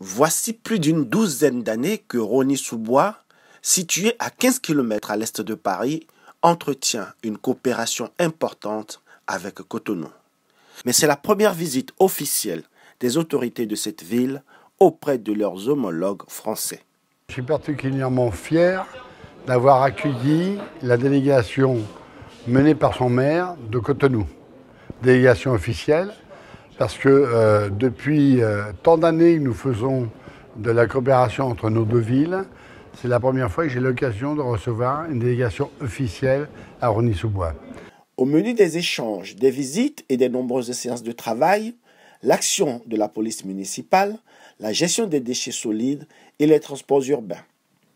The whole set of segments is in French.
Voici plus d'une douzaine d'années que Rosny-sous-Bois, situé à 15 km à l'est de Paris, entretient une coopération importante avec Cotonou. Mais c'est la première visite officielle des autorités de cette ville auprès de leurs homologues français. Je suis particulièrement fier d'avoir accueilli la délégation menée par son maire de Cotonou. Délégation officielle, parce que depuis tant d'années, nous faisons de la coopération entre nos deux villes. C'est la première fois que j'ai l'occasion de recevoir une délégation officielle à Rosny-sous-Bois. Au menu des échanges, des visites et des nombreuses séances de travail, l'action de la police municipale, la gestion des déchets solides et les transports urbains.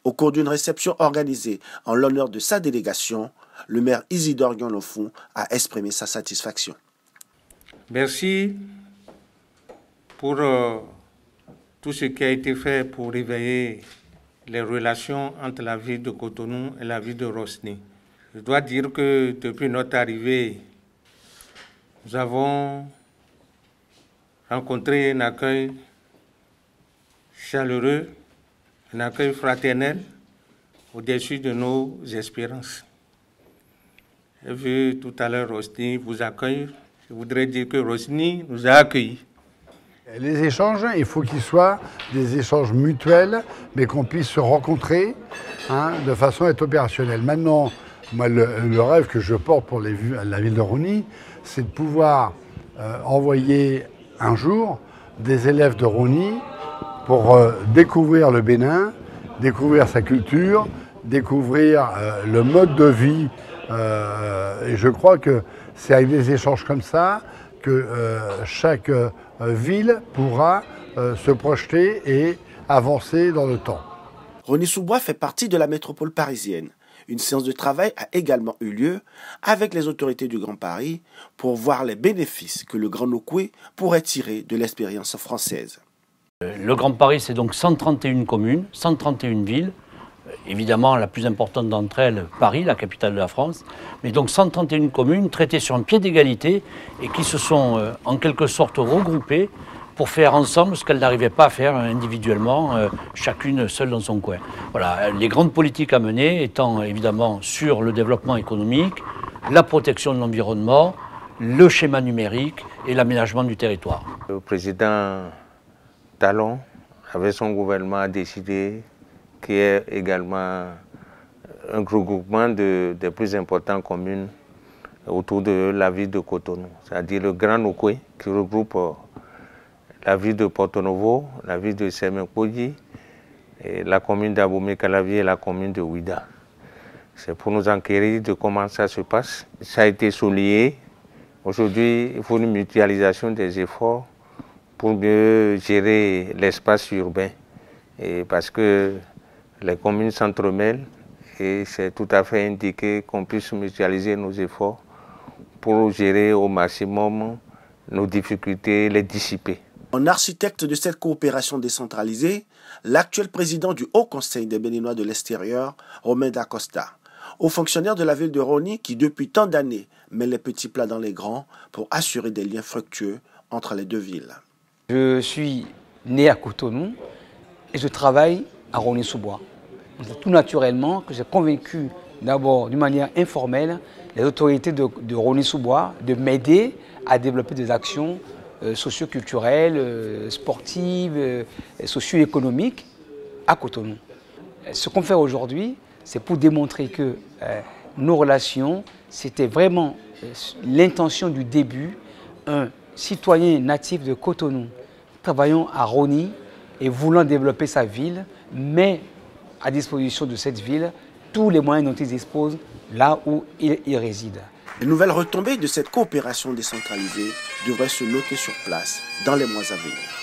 Au cours d'une réception organisée en l'honneur de sa délégation, le maire Isidore Guionlofou a exprimé sa satisfaction. Merci pour tout ce qui a été fait pour réveiller les relations entre la ville de Cotonou et la ville de Rosny. Je dois dire que depuis notre arrivée, nous avons rencontré un accueil chaleureux, un accueil fraternel au-dessus de nos espérances. J'ai vu tout à l'heure Rosny vous accueillir. Je voudrais dire que Rosny nous a accueillis. Les échanges, il faut qu'ils soient des échanges mutuels, mais qu'on puisse se rencontrer de façon à être opérationnelle. Maintenant, moi, le rêve que je porte pour la ville de Rosny, c'est de pouvoir envoyer un jour des élèves de Rosny pour découvrir le Bénin, découvrir sa culture, découvrir le mode de vie. Et je crois que c'est avec des échanges comme ça que chaque ville pourra se projeter et avancer dans le temps. Rosny-sous-Bois fait partie de la métropole parisienne. Une séance de travail a également eu lieu avec les autorités du Grand Paris pour voir les bénéfices que le Grand Nokoué pourrait tirer de l'expérience française. Le Grand Paris, c'est donc 131 communes, 131 villes. Évidemment, la plus importante d'entre elles, Paris, la capitale de la France. Mais donc 131 communes traitées sur un pied d'égalité et qui se sont en quelque sorte regroupées pour faire ensemble ce qu'elles n'arrivaient pas à faire individuellement, chacune seule dans son coin. Voilà, les grandes politiques à mener étant évidemment sur le développement économique, la protection de l'environnement, le schéma numérique et l'aménagement du territoire. Le président Talon, avec son gouvernement, a décidé qu'il y ait également un regroupement des plus importantes communes autour de la ville de Cotonou, c'est-à-dire le Grand Nokoué, qui regroupe la ville de Porto Novo, la ville de Semenkoji, la commune d'Abomey-Calavier et la commune de Ouida. C'est pour nous enquérir de comment ça se passe. Ça a été souligné. Aujourd'hui, il faut une mutualisation des efforts pour mieux gérer l'espace urbain. Et parce que les communes s'entremêlent et c'est tout à fait indiqué qu'on puisse mutualiser nos efforts pour gérer au maximum nos difficultés, les dissiper. En architecte de cette coopération décentralisée, l'actuel président du Haut Conseil des Béninois de l'extérieur, Romain Dacosta, aux fonctionnaires de la ville de Rosny qui depuis tant d'années met les petits plats dans les grands pour assurer des liens fructueux entre les deux villes. Je suis né à Cotonou et je travaille à Rosny-sous-Bois. C'est tout naturellement que j'ai convaincu d'abord d'une manière informelle les autorités de Rosny-sous-Bois de m'aider à développer des actions socio-culturelles, sportives, socio-économiques à Cotonou. Ce qu'on fait aujourd'hui, c'est pour démontrer que nos relations, c'était vraiment l'intention du début, un citoyen natif de Cotonou travaillant à Rosny et voulant développer sa ville, met à disposition de cette ville tous les moyens dont il dispose là où il réside. Les nouvelles retombées de cette coopération décentralisée devraient se noter sur place dans les mois à venir.